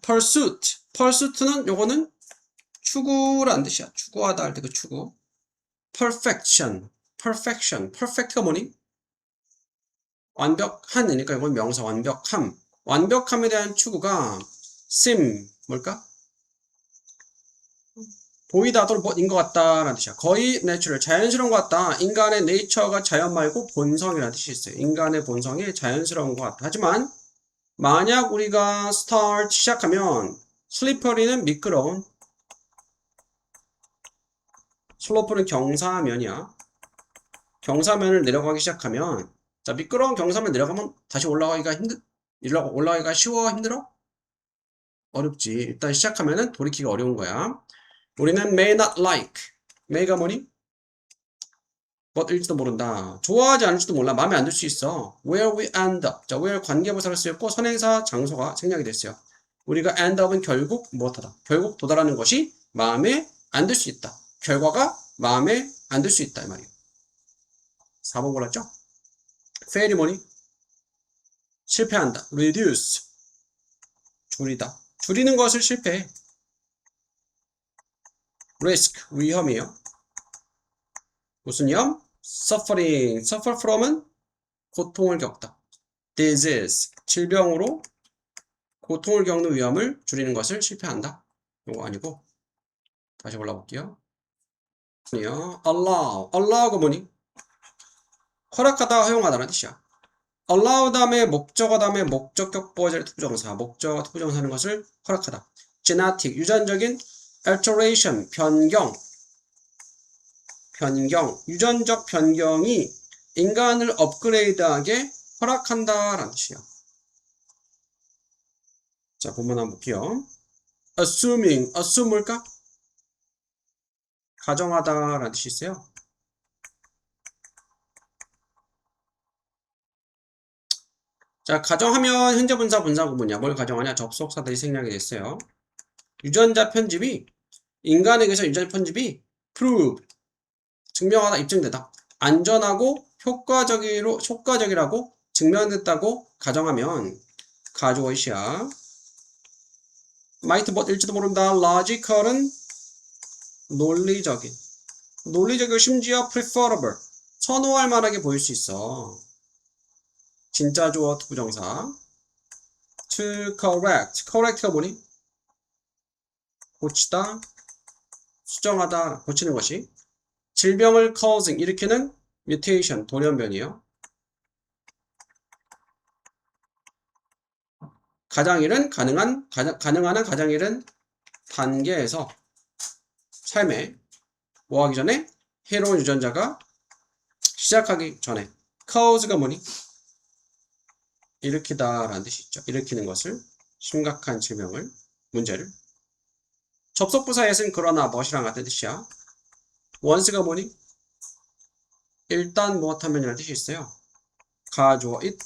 pursuit. pursuit는 요거는 추구라는 뜻이야. 추구하다 할 때 그 추구. perfection. perfect가 뭐니? 완벽한이니까 이건 명사 완벽함. 완벽함에 대한 추구가 뭘까? 보이다 또는 뭐인 것 같다라는 뜻이야. 거의 내추럴, 자연스러운 것 같다. 인간의 네이처가 자연 말고 본성이라는 뜻이 있어요. 인간의 본성이 자연스러운 것 같다. 하지만 만약 우리가 start 시작하면 슬리퍼리는 미끄러운, 슬로프는 경사면이야. 경사면을 내려가기 시작하면, 자, 미끄러운 경사면 내려가면 다시 올라가기가 쉬워, 힘들어? 어렵지. 일단 시작하면은 돌이키기가 어려운 거야. 우리는 may not like. may가 뭐니? 뭐일지도 모른다. 좋아하지 않을지도 몰라. 마음에 안 들 수 있어. where we end up. 자, where 관계부사를 쓰였고 선행사 장소가 생략이 됐어요. 우리가 end up은 결국 무엇하다. 결국 도달하는 것이 마음에 안 들 수 있다. 결과가 마음에 안 들 수 있다. 이 말이에요. 4번 골랐죠? fail이 뭐니? 실패한다. reduce. 줄이다. 줄이는 것을 실패해. risk. 위험이에요. 무슨 위험? suffering. suffer from은 고통을 겪다. disease. 질병으로 고통을 겪는 위험을 줄이는 것을 실패한다. 이거 아니고 다시 골라볼게요. allow가 뭐니? 허락하다, 허용하다는 뜻이야. allow 다음에 목적어 다음에 목적격 보호자리 투부정사, 목적어 투부정사하는 것을 허락하다. genetic, 유전적인 alteration, 변경, 유전적 변경이 인간을 업그레이드하게 허락한다라는 뜻이야. 자, 본문 한번 볼게요. assuming, assume 뭘까? 가정하다라는 뜻이 있어요. 자, 가정하면 현재 분사, 분사 구문이야. 뭘 가정하냐? 접속사들이 생략이 됐어요. 유전자 편집이, 인간에게서 유전자 편집이 prove, 증명하다, 입증되다. 안전하고 효과적이라고 증명됐다고 가정하면 가주어이시야. might 일지도 모른다. logical은 논리적이고 심지어 preferable, 선호할 만하게 보일 수 있어. 진짜 주어 투부정사. to correct가 뭐니? 고치다, 수정하다, 고치는 것이. 질병을 causing, 일으키는 mutation, 돌연변이에요. 가장일은 가능한 한 가장일은 단계에서 삶에 뭐하기 전에 해로운 유전자가 시작하기 전에. cause가 뭐니? 일으키다 라는 뜻이 있죠. 일으키는 것을, 심각한 질병을, 문제를. 접속부사에서는 그러나 무엇이랑 같은 뜻이야. once가 뭐니? 일단 무엇하면이라는 뜻이 있어요. 가주어 it,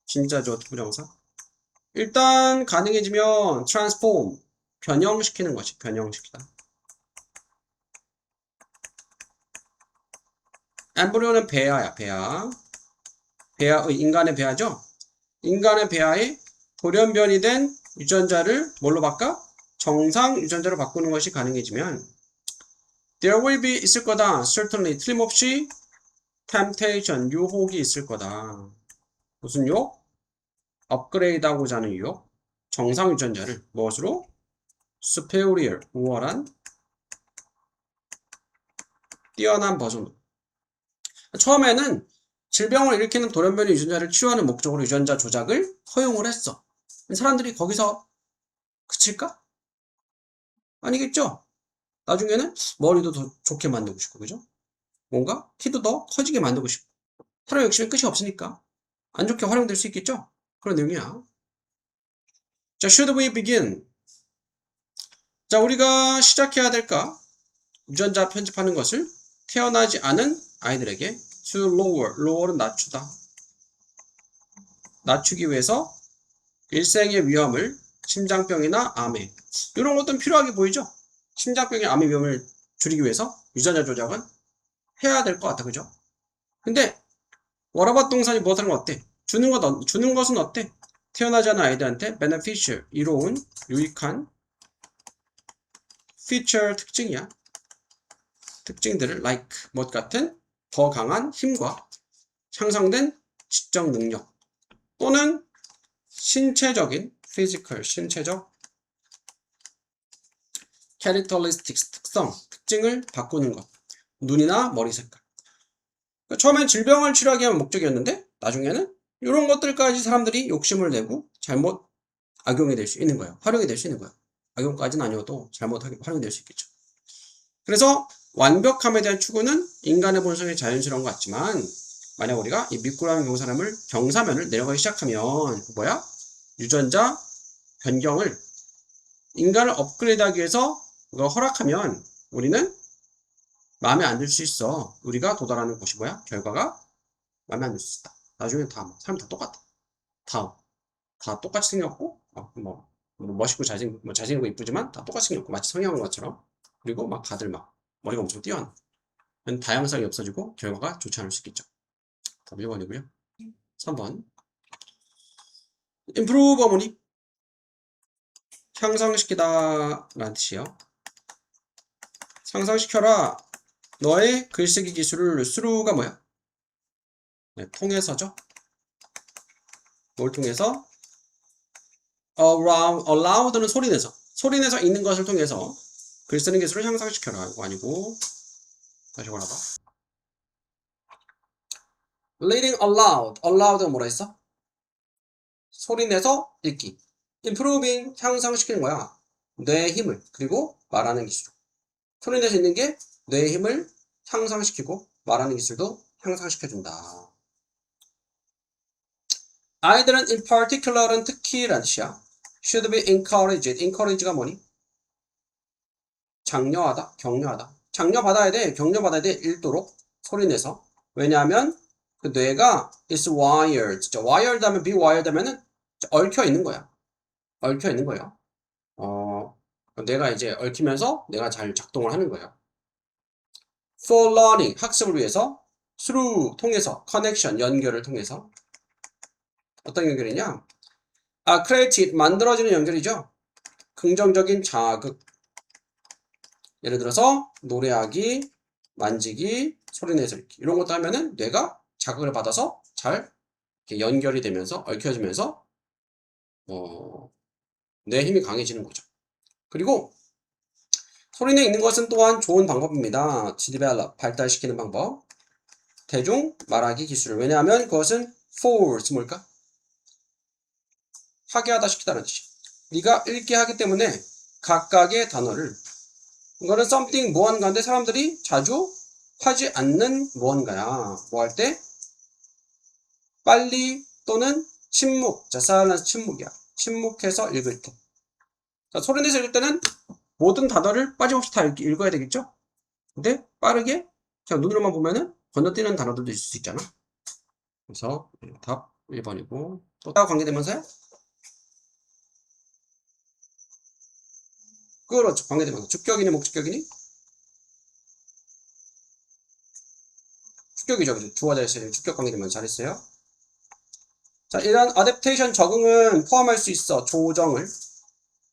진짜 주어 투부정사. 일단 가능해지면 transform, 변형시키는 것이, 변형시키다. 엠브리오는 배아야, 배아. 인간의 배아죠? 인간의 배아에 돌연변이 된 유전자를 뭘로 바꿔? 정상 유전자로 바꾸는 것이 가능해지면 there will be 있을 거다. certainly 틀림없이 temptation, 유혹이 있을 거다. 무슨 유혹? 업그레이드 하고자 하는 유혹. 정상 유전자를 무엇으로? superior, 우월한, 뛰어난 버전으로. 처음에는 질병을 일으키는 돌연변이 유전자를 치료하는 목적으로 유전자 조작을 허용을 했어. 사람들이 거기서 그칠까? 아니겠죠? 나중에는 머리도 더 좋게 만들고 싶고, 그죠? 뭔가 키도 더 커지게 만들고 싶고. 사람 욕심에 끝이 없으니까 안 좋게 활용될 수 있겠죠? 그런 내용이야. 자, should we begin? 자, 우리가 시작해야 될까? 유전자 편집하는 것을 태어나지 않은 아이들에게 to lower는 낮추다. 낮추기 위해서 일생의 위험을, 심장병이나 암에, 이런 것들은 필요하게 보이죠? 심장병이나 암의 위험을 줄이기 위해서 유전자 조작은 해야 될 것 같아, 그죠? 근데 워라밭 동산이 무엇하는 건 어때? 주는 것은 어때? 태어나지 않은 아이들한테 beneficial, 이로운, 유익한 feature 특징이야. 특징들을 like, 못 같은 더 강한 힘과 향상된 지적 능력 또는 신체적인 physical, 신체적 characteristics, 특성, 특징을 바꾸는 것. 눈이나 머리 색깔. 그러니까 처음엔 질병을 치료하기 위한 목적이었는데 나중에는 이런 것들까지 사람들이 욕심을 내고 잘못 악용이 될 수 있는 거예요. 활용이 될 수 있는 거예요. 악용까지는 아니어도 잘못 활용이 될 수 있겠죠. 그래서 완벽함에 대한 추구는 인간의 본성이 자연스러운 것 같지만 만약 우리가 이 미꾸라미 경사면을 내려가기 시작하면 뭐야? 유전자 변경을 인간을 업그레이드하기 위해서 그거 허락하면 우리는 마음에 안 들 수 있어. 우리가 도달하는 곳이 뭐야? 결과가 마음에 안 들 수 있다. 나중에 사람 다 똑같아. 다 똑같이 생겼고, 멋있고 잘생기고 이쁘지만 다 똑같이 생겼고, 마치 성형한 것처럼. 그리고 막 다들 막 머리가 엄청 뛰어나. 다양성이 없어지고 결과가 좋지 않을 수 있겠죠. 답 1번이고요. 3번. improve 어머니. 향상시키다 라는 뜻이에요. 상상시켜라. 너의 글쓰기 기술을 through가 뭐야? 네, 통해서죠. 뭘 통해서? allowed는 소리내서 있는 것을 통해서 글쓰는 기술을 향상시켜라. 이거 아니고 다시 말해봐. reading allowed가 뭐라 했어? 소리내서 읽기. improving 향상시키는 거야. 뇌의 힘을 그리고 말하는 기술. 소리내서 읽는 게 뇌의 힘을 향상시키고 말하는 기술도 향상시켜준다. 아이들은 in particular은 특히란 뜻이야. should be encouraged. encourage가 뭐니? 장려하다, 격려하다. 장려받아야 돼, 격려받아야 돼. 읽도록 소리내서. 왜냐하면 그 뇌가 is wired. wired 하면 be wired 하면은 얽혀 있는 거야. 얽혀 있는 거예요. 뇌가 이제 얽히면서 뇌가 잘 작동을 하는 거예요. for learning, 학습을 위해서. through, 통해서. connection, 연결을 통해서. 어떤 연결이냐? created, 만들어지는 연결이죠. 긍정적인 자극. 예를 들어서 노래하기, 만지기, 소리내서 읽기 이런 것도 하면은 뇌가 자극을 받아서 잘 연결이 되면서 얽혀지면서 뇌 힘이 강해지는 거죠. 그리고 소리내 읽는 것은 또한 좋은 방법입니다. develop, 발달시키는 방법. 대중 말하기 기술을. 왜냐하면 그것은 force 뭘까? 하게 하다 시키다는 뜻이야. 네가 읽게 하기 때문에 각각의 단어를 이거는 something 무언가인데 사람들이 자주 하지 않는 무언가야. 뭐 할 때? 빨리 또는 침묵. 자, silence 침묵이야. 침묵해서 읽을 때. 자, 소리내서 읽을 때는 모든 단어를 빠짐없이 다 읽어야 되겠죠? 근데 빠르게 그냥 눈으로만 보면은 건너뛰는 단어들도 있을 수 있잖아. 그래서 답 1번이고 또 따로 관계대명사야? 그렇죠. 관계대명사. 주격이니 목적격이니? 주격이죠. 주어자에서 주격 관계대명사 잘했어요. 자, 이런 어댑테이션 적응은 포함할 수 있어. 조정을.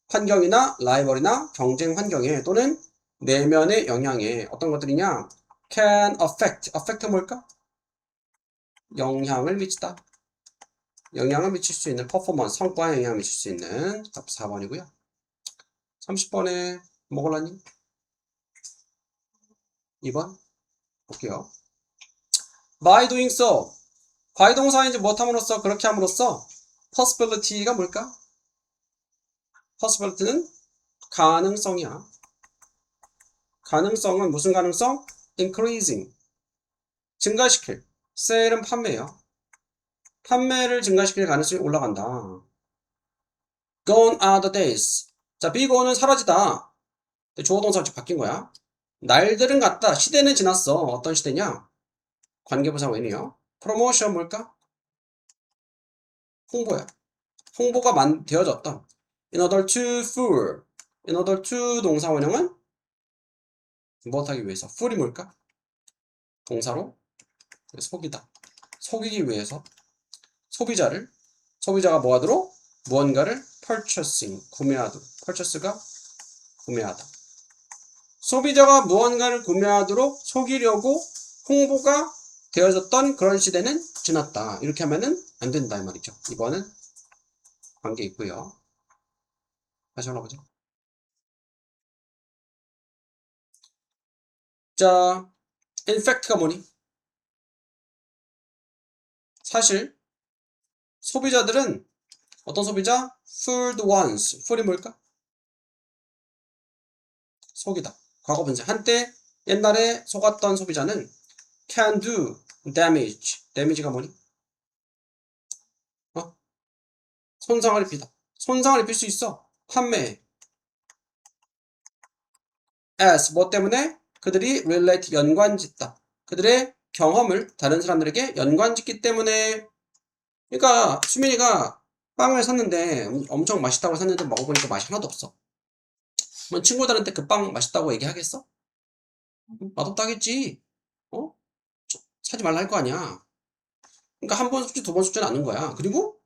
환경이나 라이벌이나 경쟁 환경에 또는 내면의 영향에 어떤 것들이냐? can affect 뭘까? 영향을 미치다. 영향을 미칠 수 있는 퍼포먼스, 성과에 영향을 미칠 수 있는 답 4번이고요. 30번에 뭐 골랐니? 2번 볼게요. by doing so. by 동사인지 못함으로써 그렇게 함으로써 possibility가 뭘까? possibility는 가능성이야. 가능성은 무슨 가능성? increasing. 증가시킬. 셀은 판매예요. 판매를 증가시킬 가능성이 올라간다. gone are the days. 자, be gone은 사라지다. 주어동사 바뀐 거야. 날들은 갔다. 시대는 지났어. 어떤 시대냐? 관계부사 when이요. promotion 뭘까? 홍보야. 홍보가 되어졌다. in order to fool. in order to 동사 원형은 무엇하기 위해서. fool이 뭘까? 동사로 속이다. 속이기 위해서 소비자를 소비자가 뭐 하도록? 무언가를 purchasing, 구매하도록. purchase가 구매하다. 소비자가 무언가를 구매하도록 속이려고 홍보가 되어졌던 그런 시대는 지났다. 이렇게 하면은 안 된다 이 말이죠. 이거는 관계 있고요. 다시 한번 보자. 자, in fact가 뭐니? 사실 소비자들은 어떤 소비자? fooled ones. fool이 뭘까? 속이다. 과거 분사. 한때 옛날에 속았던 소비자는 can do damage. damage가 뭐니? 어? 손상을 입히다. 손상을 입힐 수 있어. 판매해. as 뭐 때문에? 그들이 relate 연관짓다. 그들의 경험을 다른 사람들에게 연관짓기 때문에. 그러니까 수민이가 빵을 샀는데 엄청 맛있다고 샀는데 먹어보니까 맛이 하나도 없어. 그럼 친구들한테 그 빵 맛있다고 얘기하겠어? 맛없다 하겠지. 어? 사지 말라 할 거 아니야. 그러니까 한 번 속지 두 번 속지는 않는 거야. 그리고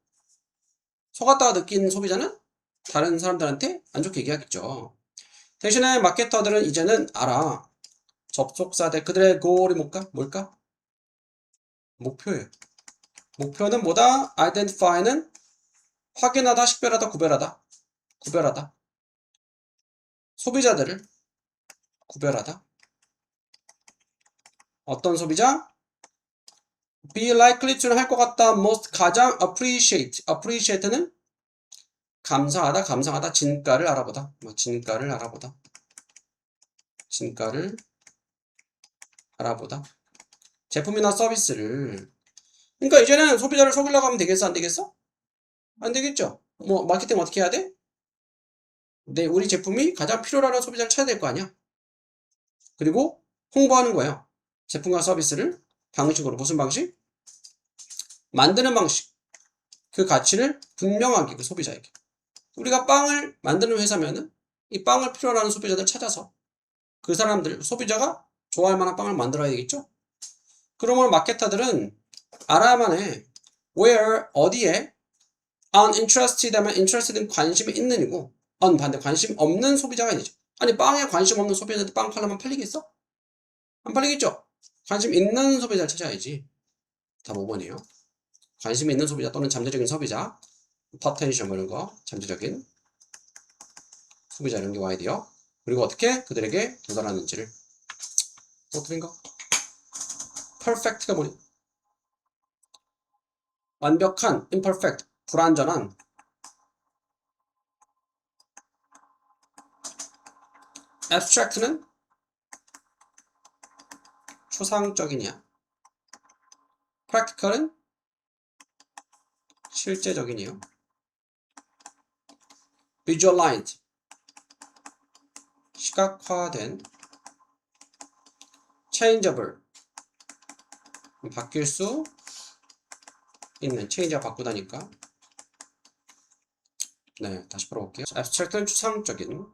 속았다가 느낀 소비자는 다른 사람들한테 안 좋게 얘기하겠죠. 대신에 마케터들은 이제는 알아. 접속사들 그들의 goal이 뭘까? 목표예요. 목표는 뭐다? identify는 확인하다, 식별하다, 구별하다. 소비자들을 구별하다. 어떤 소비자? be likely to는 할 것 같다. most 가장 appreciate는 감상하다. 진가를 알아보다. 진가를 알아보다. 제품이나 서비스를. 그러니까 이제는 소비자를 속이려고 하면 되겠어? 안 되겠어? 안 되겠죠. 뭐 마케팅 어떻게 해야 돼? 네, 우리 제품이 가장 필요로 하는 소비자를 찾아야 될 거 아니야. 그리고 홍보하는 거예요. 제품과 서비스를 방식으로. 무슨 방식? 만드는 방식. 그 가치를 분명하게 그 소비자에게. 우리가 빵을 만드는 회사면은 이 빵을 필요로 하는 소비자들 찾아서 그 사람들, 소비자가 좋아할 만한 빵을 만들어야 되겠죠? 그러면 마케터들은 알아야만 해. where, 어디에 uninterested 하면 interested는 관심이 있는 이고 반대 관심 없는 소비자가 있죠. 아니 빵에 관심 없는 소비자한테 빵 팔려면 팔리겠어? 안 팔리겠죠? 관심 있는 소비자를 찾아야지. 답 5번이에요. 관심이 있는 소비자 또는 잠재적인 소비자, potential 뭐 이런 거, 잠재적인 소비자 이런 게 와야 돼요. 그리고 어떻게 그들에게 도달하는지를. 또 틀린 거? perfect가 뭐니? 완벽한, imperfect, 불완전한. abstract는 추상적이냐. practical은 실제적이네요. visualized 시각화된. changeable 바뀔 수 있는. change가 바꾸다니까. 네, 다시 풀어볼게요. abstract는 추상적인.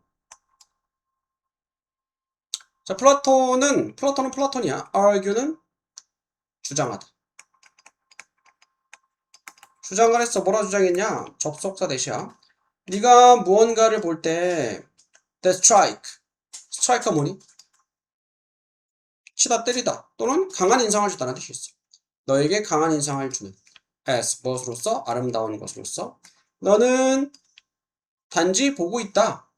자, 플라톤은 플라톤이야. argue는 주장하다. 주장을 했어. 뭐라 주장했냐? 접속사 대시야. 네가 무언가를 볼 때 the strike가 뭐니? 치다 때리다 또는 강한 인상을 주다는 뜻이 있어. 너에게 강한 인상을 주는 as 무엇으로써? 아름다운 것으로서. 너는 단지 보고 있다.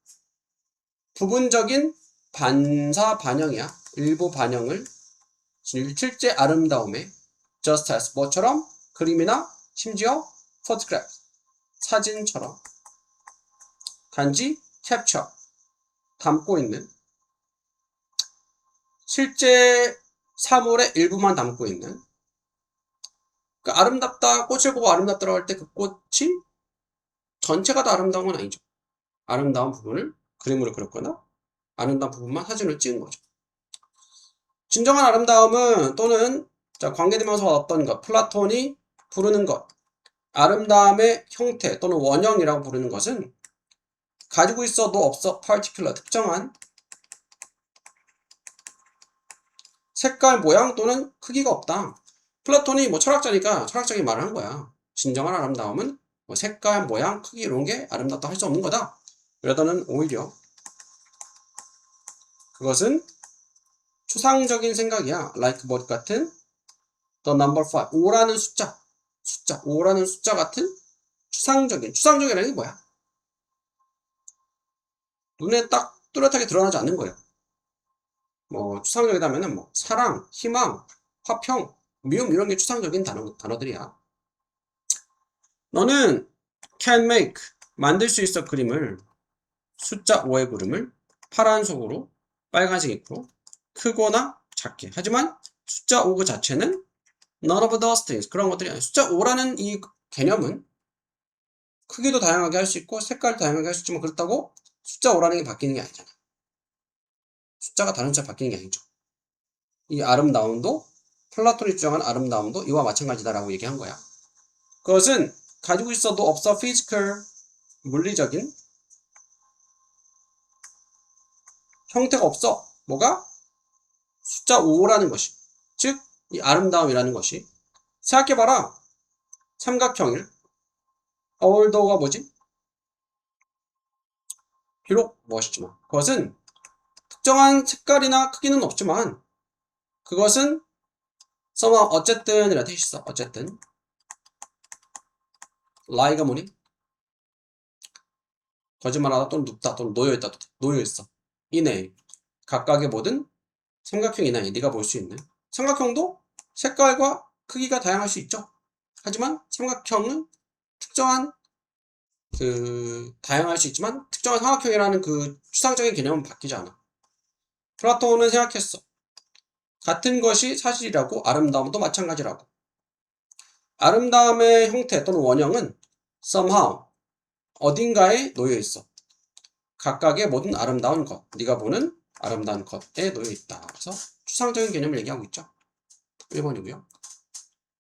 부분적인 반영이야. 일부 반영을 실제 아름다움에 just as 뭐처럼? 그림이나 심지어 photograph 사진처럼 단지 capture 담고 있는 실제 사물의 일부만 담고 있는. 그러니까 아름답다, 꽃을 보고 아름답다고 할 때 그 꽃이 전체가 다 아름다운 건 아니죠. 아름다운 부분을 그림으로 그렸거나 아름다운 부분만 사진을 찍은 거죠. 진정한 아름다움은 또는 관계되면서 어떤 것, 플라톤이 부르는 것, 아름다움의 형태 또는 원형이라고 부르는 것은 가지고 있어도 없어 particular 특정한 색깔, 모양 또는 크기가 없다. 플라톤이 뭐 철학자니까 철학적인 말을 한 거야. 진정한 아름다움은 뭐 색깔, 모양, 크기 이런 게 아름답다 할 수 없는 거다. 그러다는 오히려 그것은 추상적인 생각이야. like what 같은 the number 5. 5라는 숫자. 5라는 숫자 같은 추상적이라는 게 뭐야? 눈에 딱 뚜렷하게 드러나지 않는 거예요. 뭐 추상적이다면은 뭐 사랑, 희망, 화평, 미움 이런 게 추상적인 단어들이야. 너는 can make 만들 수 있어 그림을 숫자 5의 그림을 파란색으로 빨간색으로 크거나 작게. 하지만 숫자 5 그 자체는 none of those things 그런 것들이 아니야. 숫자 5라는 이 개념은 크기도 다양하게 할 수 있고 색깔도 다양하게 할 수 있지만 그렇다고 숫자 5라는 게 바뀌는 게 아니잖아. 숫자가 다른 숫자 바뀌는 게 아니죠. 이 아름다움도 플라톤이 주장한 아름다움도 이와 마찬가지다라고 얘기한 거야. 그것은 가지고 있어도 없어 physical 물리적인 형태가 없어. 뭐가? 숫자 5라는 것이. 즉, 이 아름다움이라는 것이. 생각해봐라. 삼각형일. 얼더가 뭐지? 비록 무엇이지만. 그것은 특정한 색깔이나 크기는 없지만, 그것은 어쨌든 이라 뜻이 있어. 어쨌든. lie가 뭐니? 거짓말하다 또는 눕다 또는 놓여있다. 놓여있어. 이내 각각의 모든 삼각형 이내에 네가 볼 수 있는 삼각형도 색깔과 크기가 다양할 수 있죠. 하지만 삼각형은 특정한 다양할 수 있지만 특정한 삼각형이라는 그 추상적인 개념은 바뀌지 않아. 플라톤은 생각했어. 같은 것이 사실이라고 아름다움도 마찬가지라고. 아름다움의 형태 또는 원형은 somehow 어딘가에 놓여 있어. 각각의 모든 아름다운 것, 네가 보는 아름다운 것에 놓여 있다. 그래서 추상적인 개념을 얘기하고 있죠. 1번이고요.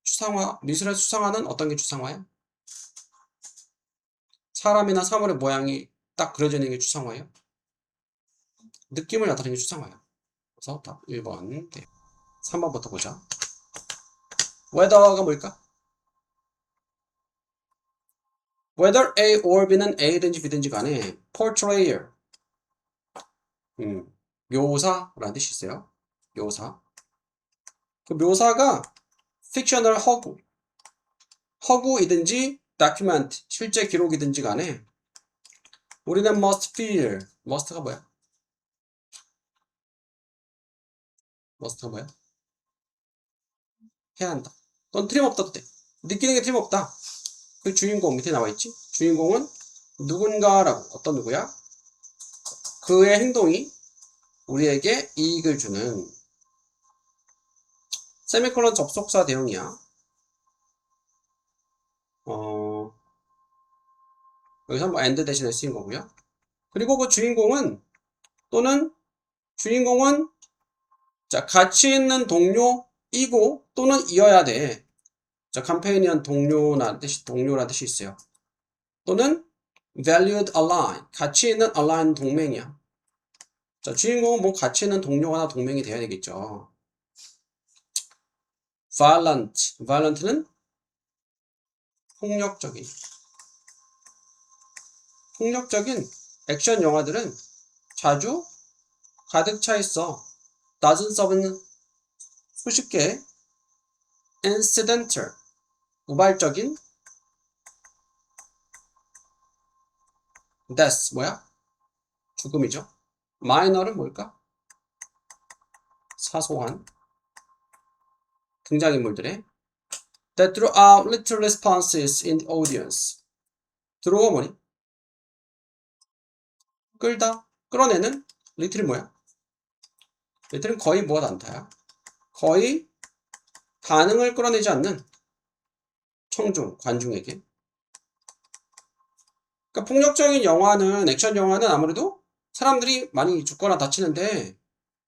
추상화, 미술의 추상화는 어떤 게 추상화야? 사람이나 사물의 모양이 딱 그려져 있는 게 추상화예요. 느낌을 나타내는 게 추상화예요. 그래서 답 1번. 네. 3번부터 보자. whether가 뭘까? whether A or B는 A든지 B든지 간에 portrayer 묘사라는 뜻이 있어요. 묘사. 그 묘사가 fictional 허구이든지 document 실제 기록이든지 간에 우리는 must가 뭐야? 해야 한다. 넌 틀림없다도 돼. 느끼는 게 틀림없다. 그 주인공 밑에 나와있지? 주인공은 누군가라고. 어떤 누구야? 그의 행동이 우리에게 이익을 주는 세미콜론 접속사 대용이야. 여기서 뭐 and 대신에 쓰인 거고요. 그리고 그 주인공은 자, 가치 있는 동료이고 또는 이어야 돼. 자, 컴페니언 동료라는 뜻이 있어요. 또는 valued ally, 가치 있는 align 동맹이야. 자, 주인공은 뭐 가치 있는 동료나 동맹이 돼야 되겠죠. violent는 폭력적인 액션 영화들은 자주 가득 차 있어. dozens of는 수십 개의 incidental, 우발적인 death, 뭐야? 죽음이죠. minor는 뭘까? 사소한 등장인물들의 that drew out little responses in the audience. draw가 뭐니? 끌다, 끌어내는 little이 뭐야? little은 거의 무엇 않다야. 거의 반응을 끌어내지 않는 관중에게. 그러니까 폭력적인 영화는, 액션 영화는 아무래도 사람들이 많이 죽거나 다치는데,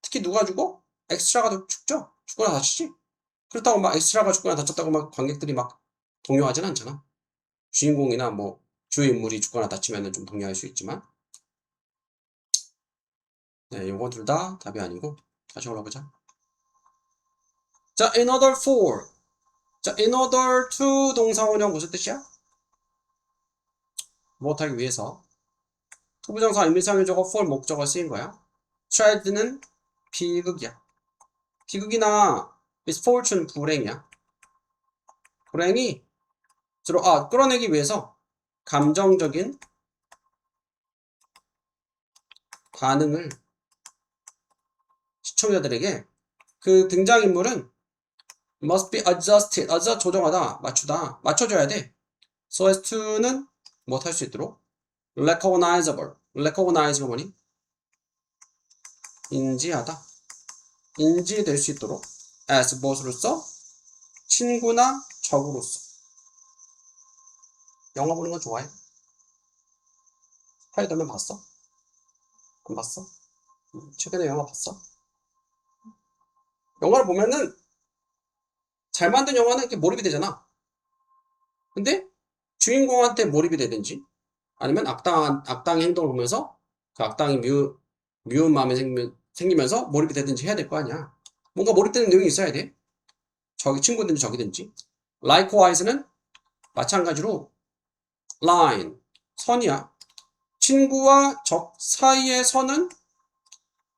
특히 누가 죽어? 엑스트라가 죽죠? 죽거나 다치지? 그렇다고 막 엑스트라가 죽거나 다쳤다고 막 관객들이 막 동요하진 않잖아. 주인공이나 뭐 주요 인물이 죽거나 다치면 좀 동요할 수 있지만. 네, 요거 둘 다 답이 아니고 다시 올라보자. 자, in order for. 자, in order to 동사 원형 무슨 뜻이야? 무엇하기 위해서. 투부정사 의미상해주고 for 목적어 쓰인 거야. child는 비극이야. 비극이나 misfortune 불행이야. 불행이 주로 끌어내기 위해서 감정적인 반응을 시청자들에게 그 등장인물은 must be adjusted, 조정하다, 맞추다, 맞춰줘야 돼. so as to는 못 할 수 있도록 recognize가 뭐니? 인지하다, 인지될 수 있도록 as 무엇으로써? 친구나 적으로서. 영화 보는 거 좋아해? 스파이더맨 봤어? 안 봤어? 최근에 영화 봤어? 영화를 보면은 잘 만든 영화는 이렇게 몰입이 되잖아. 근데 주인공한테 몰입이 되든지 아니면 악당의 행동을 보면서 그 악당이 미운 마음이 생기면서 몰입이 되든지 해야 될 거 아니야. 뭔가 몰입되는 내용이 있어야 돼. 저기 친구든지 적이든지. Likewise는 마찬가지로 line, 선이야. 친구와 적 사이의 선은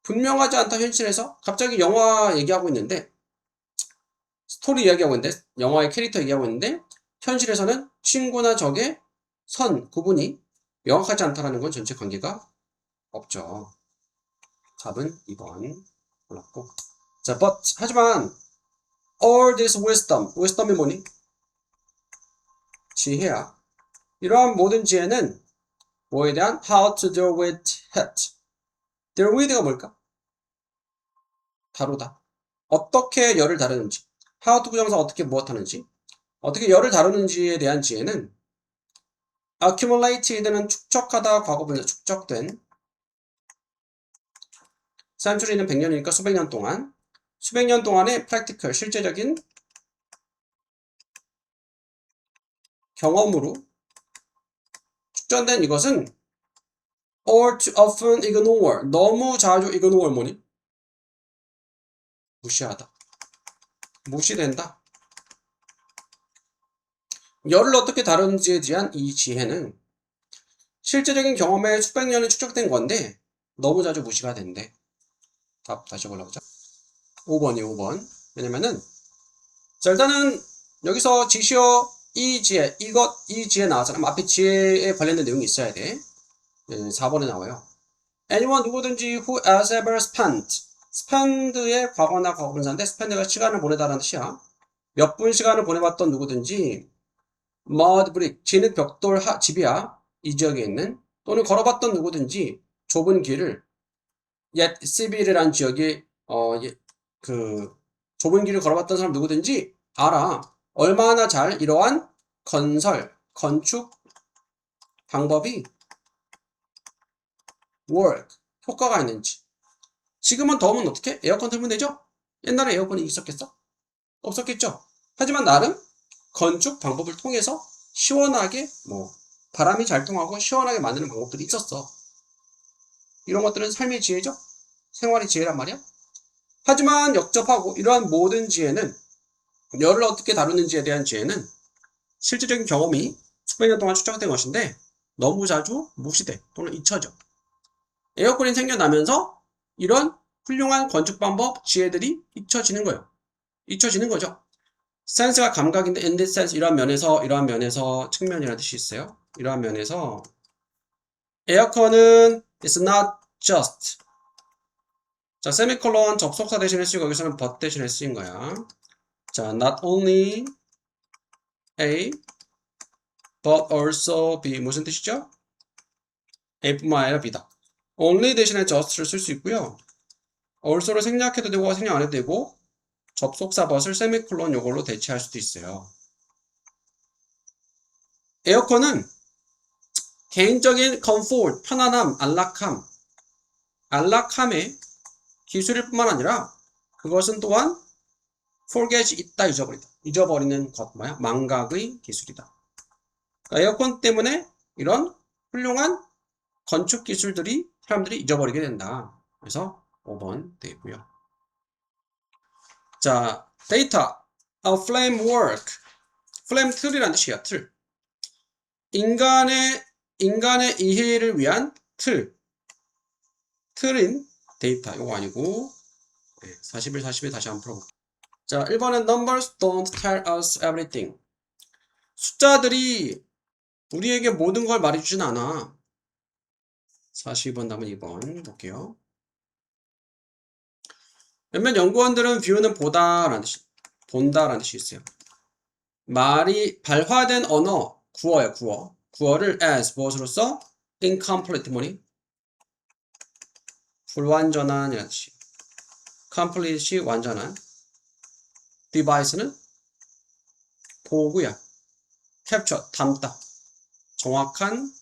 분명하지 않다 현실에서. 갑자기 영화 얘기하고 있는데, 스토리 이야기하고 있는데, 영화의 캐릭터 얘기하고 있는데, 현실에서는 친구나 적의 선, 구분이 명확하지 않다는 건 전체 관계가 없죠. 답은 2번 골랐고. 자, 하지만 all this wisdom이 뭐니? 지혜야. 이러한 모든 지혜는 뭐에 대한 how to deal with it. deal with가 뭘까? 다루다. 어떻게 열을 다루는지. how to 부정사 어떻게 무엇하는지. 어떻게 열을 다루는지에 대한 지혜는 accumulated는 축적하다, 과거분사 축적된. century는 100년이니까 수백 년 동안. 수백 년 동안의 practical, 실제적인 경험으로 축전된 이것은 or too often ignore, 너무 자주 ignore 뭐니? 무시하다. 무시된다. 열을 어떻게 다루는지에 대한 이 지혜는 실제적인 경험에 수백 년이 축적된 건데 너무 자주 무시가 된대. 답 다시 골라보자. 5번이요, 5번. 왜냐면은 자, 일단은 여기서 지시어 이 지혜, 이 지혜 나왔잖아. 앞에 지혜에 관련된 내용이 있어야 돼. 4번에 나와요. anyone 누구든지 who has ever spend의 과거나 과거분사인데 spend가 시간을 보내다라는 뜻이야. 몇 분 시간을 보내봤던 누구든지 mud brick, 진흙 벽돌 집이야. 이 지역에 있는. 또는 걸어봤던 누구든지 좁은 길을 yet civil이라는 지역이 그 좁은 길을 걸어봤던 사람 누구든지 알아. 얼마나 잘 이러한 건축 방법이 work, 효과가 있는지. 지금은 더우면 어떻게? 에어컨 틀면 되죠? 옛날에 에어컨이 있었겠어? 없었겠죠? 하지만 나름 건축 방법을 통해서 시원하게 바람이 잘 통하고 시원하게 만드는 방법들이 있었어. 이런 것들은 삶의 지혜죠? 생활의 지혜란 말이야? 하지만 역접하고 이러한 모든 지혜는 열을 어떻게 다루는지에 대한 지혜는 실질적인 경험이 수백 년 동안 축적된 것인데 너무 자주 무시돼 또는 잊혀져. 에어컨이 생겨나면서 이런 훌륭한 건축 방법 지혜들이 잊혀지는 거예요. 잊혀지는 거죠. 센스가 감각인데 in this sense 이러한 면에서 측면이라는 뜻이 있어요. 이러한 면에서 에어컨은 is not just. 자, 세미콜론 접속사 대신에 쓰이고 여기서는 but 대신에 쓰인 거야. 자, not only A but also B 무슨 뜻이죠? A뿐만 아니라 B다. only 대신에 just를 쓸 수 있고요. also를 생략해도 되고 생략 안 해도 되고 접속사 but을 세미콜론 요걸로 대체할 수도 있어요. 에어컨은 개인적인 comfort, 편안함, 안락함의 기술일 뿐만 아니라 그것은 또한 forget이 있다, 잊어버리다. 잊어버리는 것, 망각의 기술이다. 그러니까 에어컨 때문에 이런 훌륭한 건축 기술들이 사람들이 잊어버리게 된다. 그래서 5번 되고요. 자, 데이터. A flame work. flame 틀이라는 뜻이야, 틀. 인간의 인간의 이해를 위한 틀인 데이터. 이거 아니고 41, 42 다시 한번 풀어볼게요. 자, 1번은 numbers don't tell us everything. 숫자들이 우리에게 모든 걸 말해주진 않아. 42번 남은 2번 볼게요. 몇몇 연구원들은 view는 보다라는 뜻이, 본다라는 뜻이 있어요. 말이 발화된 언어, 구어예요, 구어. 구어를 as 무엇으로써? incomplete 뭐니? 불완전한 이라는 뜻이. complete이 완전한. device는 도구야. capture 담다. 정확한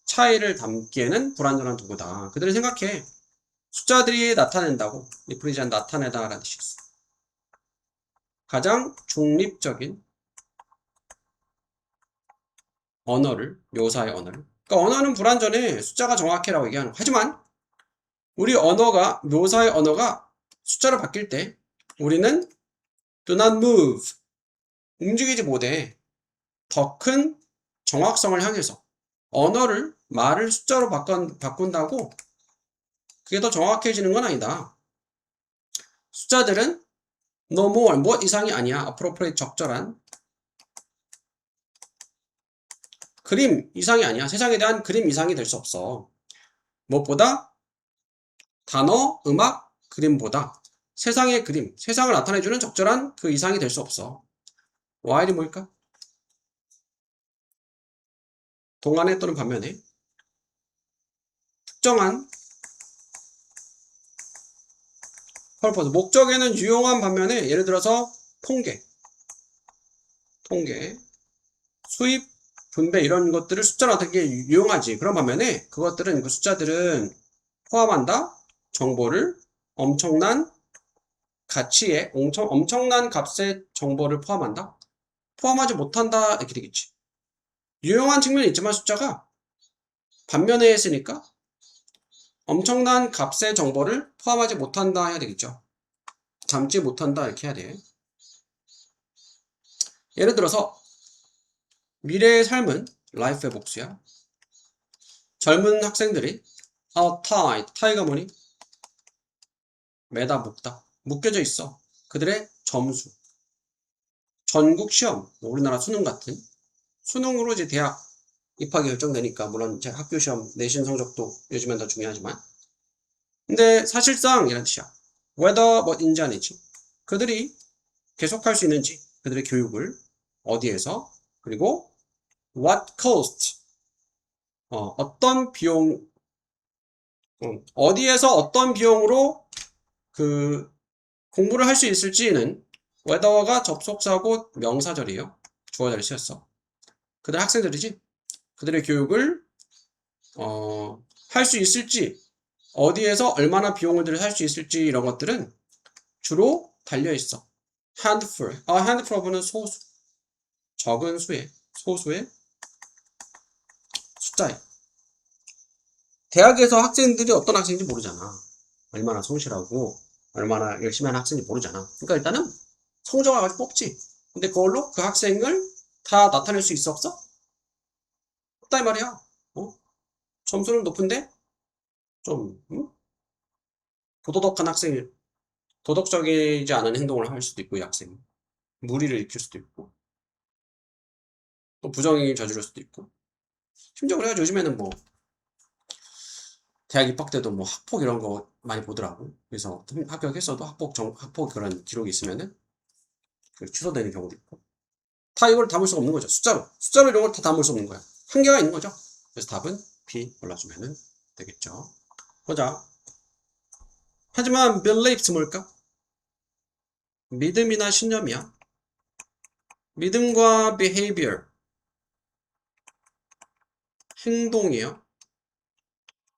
차이를 담기에는 불완전한 도구다. 그들이 생각해. 숫자들이 나타낸다고. 리프리지한 나타내다라는 뜻이 있어. 가장 중립적인 언어를, 묘사의 언어를. 그러니까 언어는 불완전해. 숫자가 정확해라고 얘기하는 거. 하지만 우리 언어가, 묘사의 언어가 숫자로 바뀔 때 우리는 do not move. 움직이지 못해. 더 큰 정확성을 향해서. 언어를, 말을 숫자로 바꾼다고 그게 더 정확해지는 건 아니다. 숫자들은 no more, 뭐 이상이 아니야. appropriate, 적절한. 그림 이상이 아니야. 세상에 대한 그림 이상이 될 수 없어. 무엇보다 단어, 음악, 그림보다 세상의 그림, 세상을 나타내주는 적절한 그 이상이 될 수 없어. while이 뭘까? 동안에 또는 반면에 특정한 purpose, 목적에는 유용한 반면에 예를 들어서 통계, 수입, 분배 이런 것들을 숫자로 나타내기 유용하지. 그런 반면에 그것들은 그 숫자들은 포함한다. 정보를 엄청난 가치에 엄청난 값의 정보를 포함한다. 포함하지 못한다 이렇게 되겠지. 유용한 측면이 있지만 숫자가 반면에 했으니까 엄청난 값의 정보를 포함하지 못한다 해야 되겠죠. 담지 못한다 이렇게 해야 돼. 예를 들어서 미래의 삶은 life의 복수야. 젊은 학생들이 a tie가 뭐니? 매다 묶다. 묶여져 있어. 그들의 점수. 전국 시험, 우리나라 수능 같은 수능으로 이제 대학 입학이 결정되니까 물론 제 학교 시험 내신 성적도 요즘엔 더 중요하지만 근데 사실상 이런 뜻이야. whether 뭐인지 아니지. 그들이 계속할 수 있는지 그들의 교육을 어디에서 그리고 what cost 어떤 비용 어디에서 어떤 비용으로 그 공부를 할 수 있을지는 whether가 접속사고 명사절이에요. 주어자를 쓰였어. 그들 학생들이지. 그들의 교육을 할 수 있을지 어디에서 얼마나 비용을 들여 할 수 있을지 이런 것들은 주로 달려있어. handful. handful은 소수. 적은 수의 소수의 숫자에. 대학에서 학생들이 어떤 학생인지 모르잖아. 얼마나 성실하고 얼마나 열심히 하는 학생인지 모르잖아. 그러니까 일단은 성적을 가지고 뽑지. 근데 그걸로 그 학생을 다 나타낼 수 있어 없어? 없다 이 말이야. 점수는 높은데 좀 부도덕한 학생이 도덕적이지 않은 행동을 할 수도 있고 이 학생이 무리를 일으킬 수도 있고 또 부정행위 저지를 수도 있고 심지어 그래가지고 요즘에는 뭐 대학 입학 때도 뭐 학폭 이런 거 많이 보더라고. 그래서 합격했어도 학폭 그런 기록이 있으면은 취소되는 경우도 있고. 다 이걸 담을 수가 없는 거죠. 숫자로 이런 걸 다 담을 수 없는 거야. 한계가 있는 거죠. 그래서 답은 B 골라주면 되겠죠. 보자. 하지만 beliefs 뭘까? 믿음이나 신념이야. 믿음과 behavior 행동이요.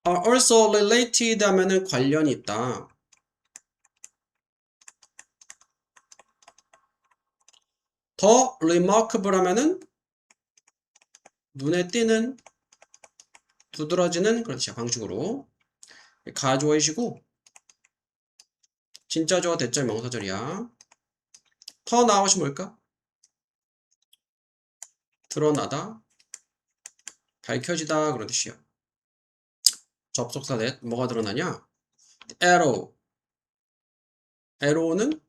are also related 하면은 관련이 있다. 더 remarkable 하면은 눈에 띄는 두드러지는 그렇지 방식으로 가주어이시고 진짜 주어 대절 명사절이야. 더 나아것이 뭘까? 드러나다, 밝혀지다 그런 뜻이야. 접속사 that 뭐가 드러나냐? arrow는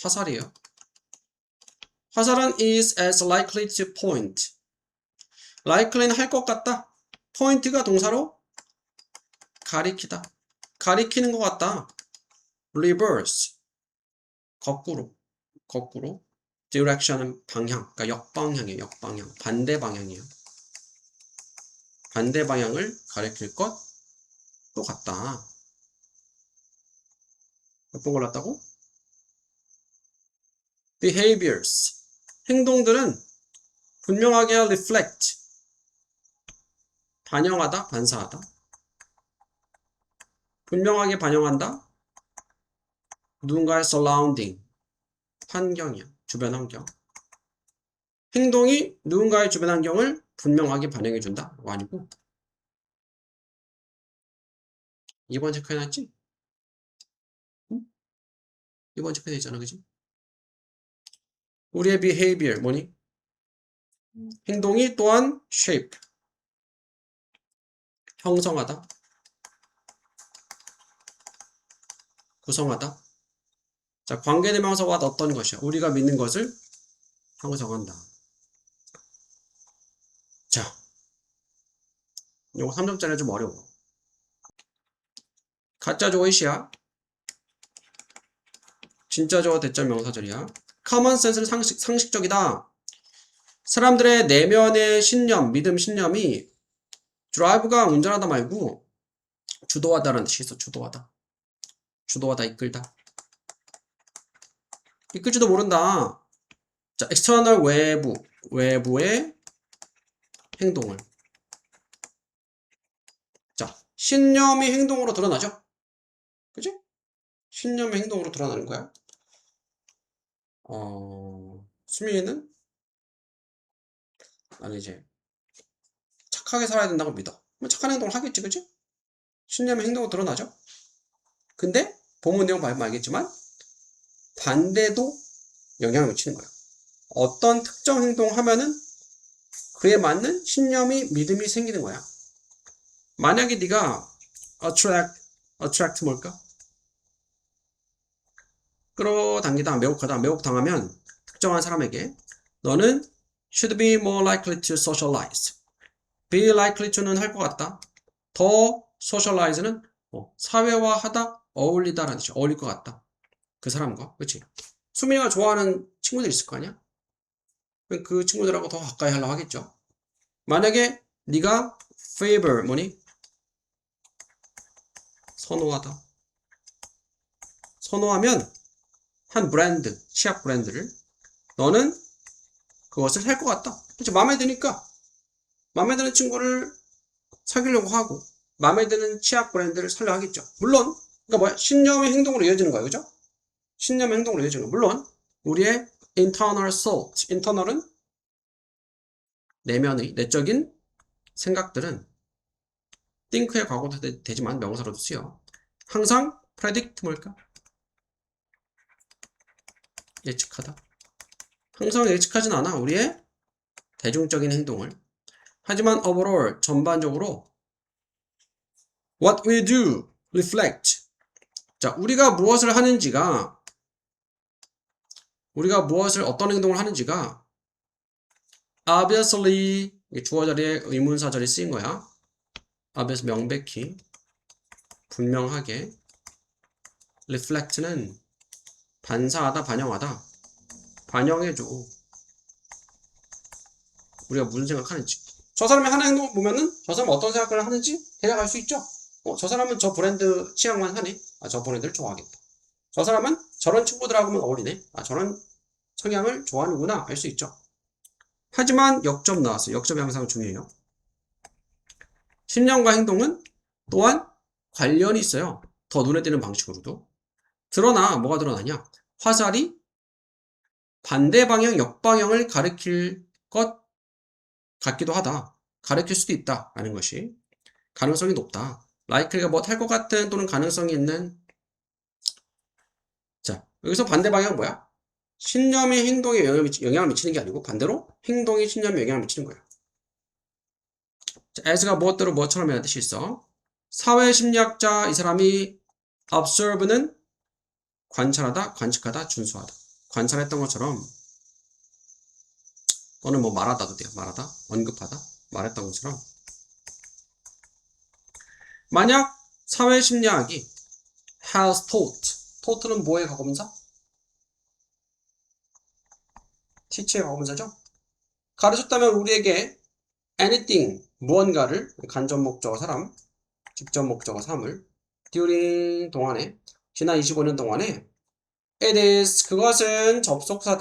화살이에요. 화살은 is as likely to point. likely는 할 것 같다. point가 동사로 가리키다. 가리키는 것 같다. reverse. 거꾸로. direction은 방향. 그러니까 역방향이에요. 역방향. 반대 방향이에요. 반대 방향을 가리킬 것도 같다. 몇 번 골랐다고? behaviors. 행동들은 분명하게 reflect. 반영하다, 반사하다. 분명하게 반영한다. 누군가의 surrounding. 환경이야. 주변 환경. 행동이 누군가의 주변 환경을 분명하게 반영해준다. 아니고. 2번 체크해놨지? 응? 2번 체크해 있잖아, 그지? 우리의 behavior 뭐니? 행동이 또한 shape. 형성하다. 구성하다. 자, 관계대명사가 어떤 것이야? 우리가 믿는 것을 형성한다. 자, 요거 3점짜리 좀 어려워. 가짜 조이시야. 진짜 조 대절 명사절이야. common sense는 상식적이다. 사람들의 내면의 신념, 믿음, 신념이 drive가 운전하다 말고 주도하다라는 뜻이 있어. 주도하다, 이끌다. 이끌지도 모른다. 자, external 외부의 행동을. 자, 신념이 행동으로 드러나죠? 그치? 신념이 행동으로 드러나는 거야. 수민이는 나는 이제 착하게 살아야 된다고 믿어. 착한 행동을 하겠지, 그치? 신념이 행동으로 드러나죠? 근데 본문 내용 보면 알겠지만 반대도 영향을 미치는 거야. 어떤 특정 행동을 하면은 그에 맞는 신념이, 믿음이 생기는 거야. 만약에 네가 attract 뭘까? 끌어당기다, 매혹당하면 특정한 사람에게 너는 should be more likely to socialize. be likely to는 할 것 같다. 더 socialize는 사회화하다, 어울리다라는 뜻이야. 어울릴 것 같다. 그 사람과. 그치? 수민이가 좋아하는 친구들 있을 거 아니야? 그 친구들하고 더 가까이 하려고 하겠죠. 만약에 네가 favor 뭐니? 선호하면 한 브랜드, 치약 브랜드를 너는 그것을 살 것 같다. 그치? 마음에 드니까 마음에 드는 친구를 사귀려고 하고 마음에 드는 치약 브랜드를 사려고 하겠죠. 물론 그러니까 뭐야? 신념의 행동으로 이어지는 거예요. 그죠? 신념의 행동으로 이어지는 거. 물론 우리의 internal thought, internal은 내면의 내적인 생각들은 think의 과거도 되지만 명사로도 쓰여. 항상 predict 뭘까? 예측하다. 항상 예측하진 않아. 우리의 대중적인 행동을. 하지만 overall 전반적으로 what we do reflect. 자, 우리가 무엇을 어떤 행동을 하는지가 obviously 주어 자리에 의문사 자리에 쓰인 거야. obvious 명백히, 분명하게. reflect는 반사하다, 반영하다. 반영해줘. 우리가 무슨 생각하는지. 저 사람이 하는 행동을 보면은 저 사람이 어떤 생각을 하는지 대략 알 수 있죠. 저 사람은 저 브랜드 취향만 하네. 저 브랜드를 좋아하겠다. 저 사람은 저런 친구들하고만 어울리네. 저런 성향을 좋아하는구나. 알 수 있죠. 하지만 역점 나왔어요. 역점이 항상 중요해요. 신념과 행동은 또한 관련이 있어요. 더 눈에 띄는 방식으로도. 뭐가 드러나냐? 화살이 반대 방향, 역방향을 가리킬 것 같기도 하다. 가리킬 수도 있다. 라는 것이 가능성이 높다. likely가 뭐 할 것 같은 또는 가능성이 있는. 자, 여기서 반대 방향은 뭐야? 신념이 행동에 영향을 미치는 게 아니고 반대로 행동이 신념에 영향을 미치는 거예요. 자, as가 무엇대로 무엇처럼 이라는 뜻이 있어. 사회심리학자 이 사람이 observe는 관찰하다, 관측하다, 준수하다. 관찰했던 것처럼 또는 뭐 말하다도 돼요. 말하다, 언급하다, 말했던 것처럼 만약 사회심리학이 has taught는 뭐의 과거분사? teach의 과거분사죠? 가르쳤다면 우리에게 anything, 무언가를 간접 목적어 사람, 직접 목적어 사물 during 동안에 지난 25년 동안에 it is 그것은 접속사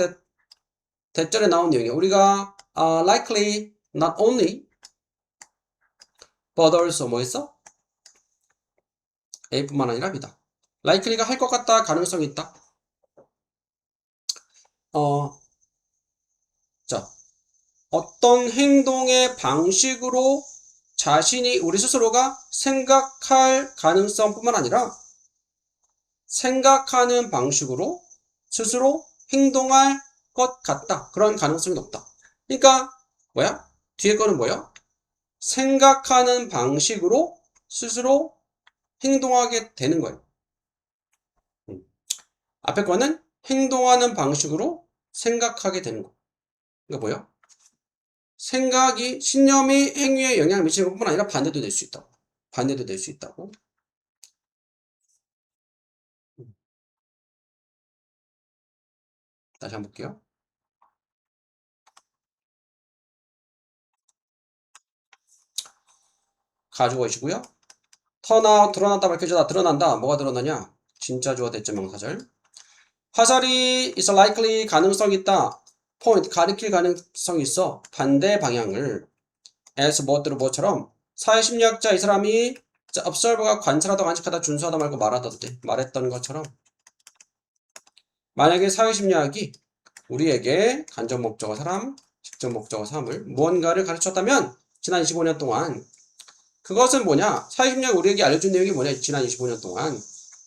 대절에 나온 내용이에요. 우리가 likely not only but also 뭐 했어? A뿐만 아니라 B다. likely가 할 것 같다, 가능성이 있다. 자, 어떤 행동의 방식으로 자신이 우리 스스로가 생각할 가능성뿐만 아니라 생각하는 방식으로 스스로 행동할 것 같다. 그런 가능성이 높다. 그러니까 뭐야? 뒤에 거는 뭐야? 생각하는 방식으로 스스로 행동하게 되는 거예요. 앞에 거는 행동하는 방식으로 생각하게 되는 거. 이거 뭐야? 생각이, 신념이 행위에 영향을 미치는 것뿐만 아니라 반대도 될 수 있다고. 반대도 될 수 있다고. 다시 한번 볼게요. 가지고 계시고요. 터나 드러났다, 밝혀지다, 드러난다. 뭐가 드러나냐? 진짜 주어 대절 명사절. 화살이 is likely 가능성이 있다. point 가리킬 가능성이 있어. 반대 방향을 as 무엇대로 무엇처럼 사회심리학자 이 사람이 observer가 관찰하다, 관측하다, 준수하다 말고 말하다도 돼. 말했던 것처럼 만약에 사회심리학이 우리에게 간접 목적어 사람, 직접 목적어 사물 무언가를 가르쳤다면 지난 25년 동안 그것은 뭐냐? 사회심리학이 우리에게 알려준 내용이 뭐냐? 지난 25년 동안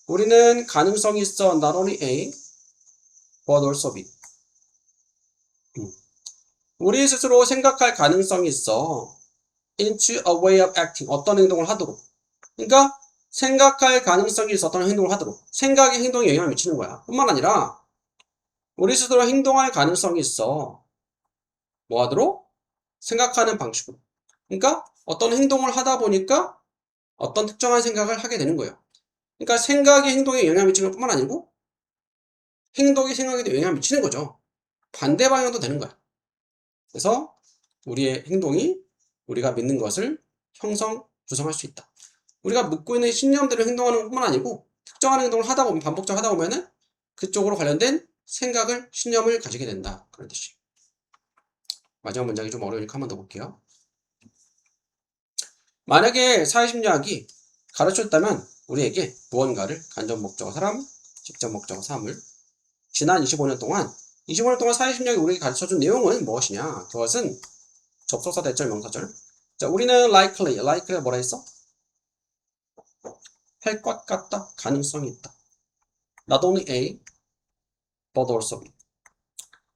우리는 가능성이 있어 not only A but also B. 우리 스스로 생각할 가능성이 있어 into a way of acting. 어떤 행동을 하도록. 그러니까 생각할 가능성이 있어 어떤 행동을 하도록. 생각이 행동에 영향을 미치는 거야. 뿐만 아니라 우리 스스로 행동할 가능성이 있어. 뭐 하도록? 생각하는 방식으로. 그러니까 어떤 행동을 하다 보니까 어떤 특정한 생각을 하게 되는 거예요. 그러니까 생각이 행동에 영향을 미치는 것뿐만 아니고 행동이 생각에도 영향을 미치는 거죠. 반대 방향도 되는 거야. 그래서 우리의 행동이 우리가 믿는 것을 구성할 수 있다. 우리가 묻고 있는 신념대로 행동하는 것뿐만 아니고 특정한 행동을 하다 보면 반복적으로 하다 보면은 그쪽으로 관련된 생각을 신념을 가지게 된다. 그런 뜻이에요. 마지막 문장이 좀 어려우니까 한 번 더 볼게요. 만약에 사회심리학이 가르쳤다면 우리에게 무언가를 간접 목적어 사람, 직접 목적어 사물 지난 25년 동안 사회심리학이 우리에게 가르쳐준 내용은 무엇이냐? 그것은 접속사 대절 명사절. 자, 우리는 likely가 뭐라 했어? 할 것 같다, 가능성이 있다. Not only A, but also B.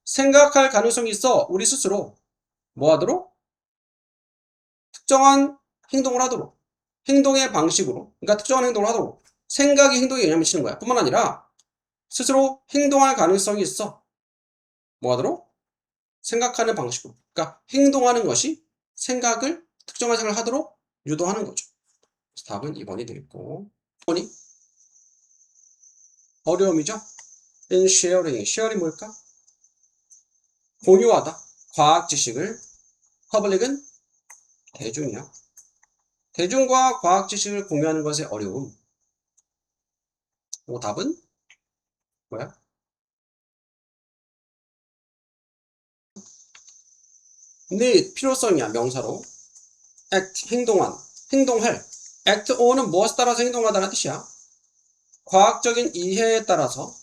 생각할 가능성이 있어 우리 스스로 뭐 하도록? 특정한 행동을 하도록. 행동의 방식으로. 그러니까 특정한 행동을 하도록. 생각이 행동에 영향을 미치는 거야. 뿐만 아니라 스스로 행동할 가능성이 있어. 뭐 하도록? 생각하는 방식으로. 그러니까 행동하는 것이 특정한 생각을 하도록 유도하는 거죠. 그래서 답은 2번이 되겠고. 2번이 어려움이죠? in sharing. sharing 뭘까? 공유하다. 과학 지식을. public은 대중이야. 대중과 과학 지식을 공유하는 것의 어려움. 답은 뭐야? need 필요성이야. 명사로. act 행동할. act on은 무엇에 따라서 행동하다는 뜻이야. 과학적인 이해에 따라서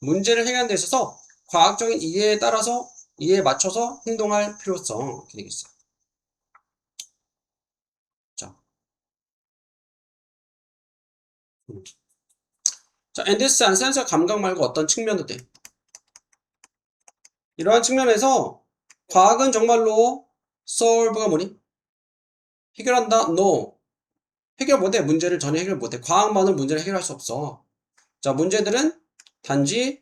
문제를 해결하는 데 있어서 과학적인 이해에 맞춰서 행동할 필요성 이렇게 되겠어. 자, 자, and this and sense 감각 말고 어떤 측면도 돼. 이러한 측면에서 과학은 정말로 solve가 뭐니? 해결한다? No. 해결 못해. 문제를 전혀 해결 못해. 과학만으로 문제를 해결할 수 없어. 자, 문제들은 단지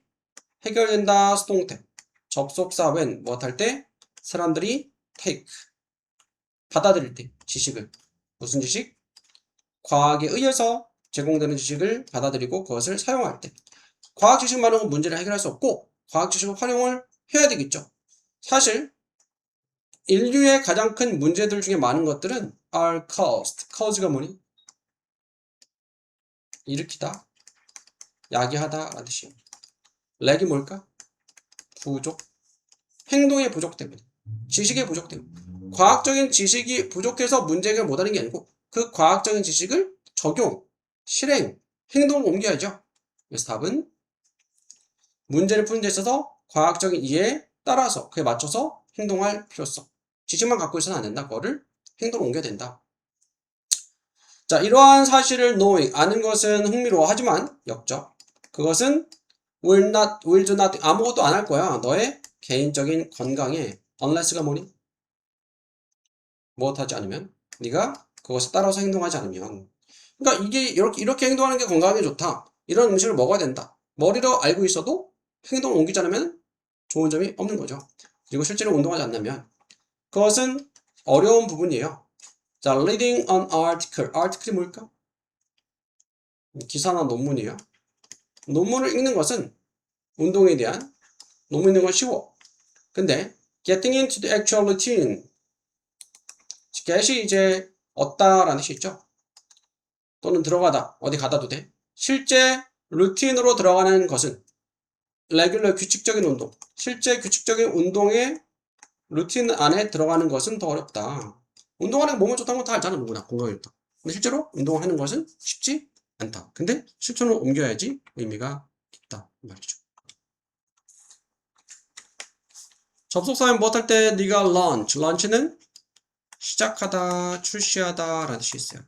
해결된다. 수동태. 접속사 when 무엇 할 때? 사람들이 take. 받아들일 때. 지식을. 무슨 지식? 과학에 의해서 제공되는 지식을 받아들이고 그것을 사용할 때. 과학 지식만으로는 문제를 해결할 수 없고 과학 지식을 활용을 해야 되겠죠. 사실 인류의 가장 큰 문제들 중에 많은 것들은 are caused. cause가 뭐니? 일으키다, 야기하다 라는 뜻이에요. 렉이 뭘까? 부족. 행동의 부족 때문에. 지식의 부족 때문에. 과학적인 지식이 부족해서 문제 해결 못하는 게 아니고 그 과학적인 지식을 적용, 실행, 행동을 옮겨야죠. 그래서 답은 문제를 푸는 데 있어서 과학적인 이해에 따라서 그에 맞춰서 행동할 필요성. 지식만 갖고 있어서는 안 된다. 그거를 행동을 옮겨야 된다. 자, 이러한 사실을 knowing, 아는 것은 흥미로워하지만 역적. 그것은 will do nothing, 아무것도 안 할 거야. 너의 개인적인 건강에 unless가 뭐니? 무엇하지 않으면? 네가 그것에 따라서 행동하지 않으면. 그러니까 이게 이렇게 행동하는 게 건강에 좋다. 이런 음식을 먹어야 된다. 머리로 알고 있어도 행동을 옮기지 않으면 좋은 점이 없는 거죠. 그리고 실제로 운동하지 않으면 그것은 어려운 부분이에요. 자, reading an article. article이 뭘까? 기사나 논문이에요. 논문을 읽는 것은 운동에 대한 논문 읽는 건 쉬워. 근데 getting into the actual routine. get이 이제 얻다라는 뜻이 있죠. 또는 들어가다. 어디 가다도 돼. 실제 루틴으로 들어가는 것은 레귤러 규칙적인 운동. 실제 규칙적인 운동의 루틴 안에 들어가는 것은 더 어렵다. 운동하는 게 몸에 좋다는 건 다 알잖아. 누구나 건강에 좋다. 근데 실제로 운동을 하는 것은 쉽지 않다. 근데 실천으로 옮겨야지 의미가 있다 말이죠. 접속사는 무엇 할 때 네가 launch. launch는 시작하다, 출시하다 라는 뜻이 있어요.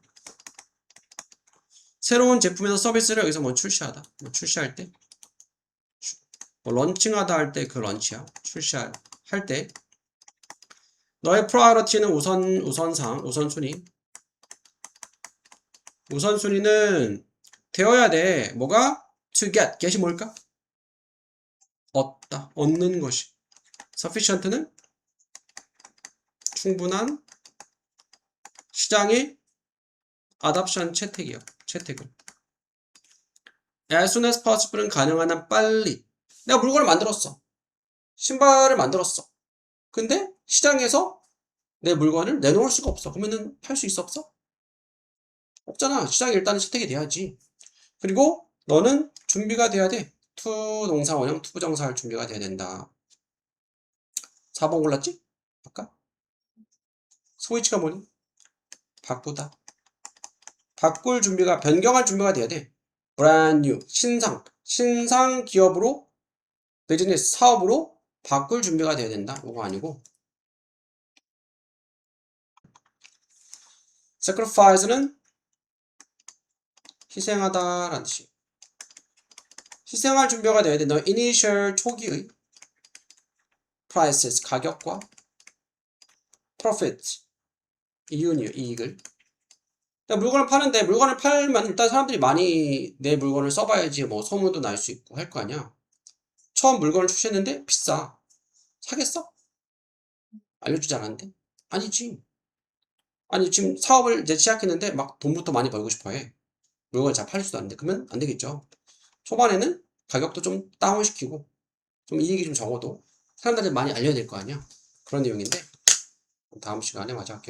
새로운 제품이나 서비스를 여기서 뭐 출시하다. 뭐 출시할 때. 뭐 런칭하다 할 때 그 런치야. 출시할 때. 너의 프라이어리티는 우선상, 우선순위. 우선순위는 되어야 돼. 뭐가? to get이 뭘까? 얻다, 얻는 것이. sufficient는 충분한 시장의 adoption 채택이요. 채택을. as soon as possible은 가능한 한 빨리. 내가 물건을 만들었어. 신발을 만들었어. 근데 시장에서 내 물건을 내놓을 수가 없어. 그러면은 팔 수 있어 없어? 없잖아. 시장에 일단은 채택이 돼야지. 그리고 너는 준비가 돼야 돼. to 동사 원형 to 부정사할 준비가 돼야 된다. 4번 골랐지? 아까? 스위치가 뭐니? 바꾸다. 바꿀 준비가, 변경할 준비가 돼야 돼. brand new, 신상 기업으로, 비즈니스, 사업으로 바꿀 준비가 돼야 된다. 이거 아니고. sacrifice는 희생하다 라는 뜻이에요. 희생할 준비가 돼야 돼. 너 initial 초기의 prices, 가격과 profit, 이윤이요, 이익을. 물건을 파는데 물건을 팔면 일단 사람들이 많이 내 물건을 써봐야지 뭐 소문도 날 수 있고 할 거 아니야. 처음 물건을 출시했는데 비싸. 사겠어? 알려주지 않았는데? 아니지. 아니 지금 사업을 이제 시작했는데 막 돈부터 많이 벌고 싶어 해. 물건을 잘 팔 수도 않는데 그러면 안 되겠죠. 초반에는 가격도 좀 다운시키고 좀 이익이 좀 적어도 사람들한테 많이 알려야 될 거 아니야. 그런 내용인데 다음 시간에 마저 할게요.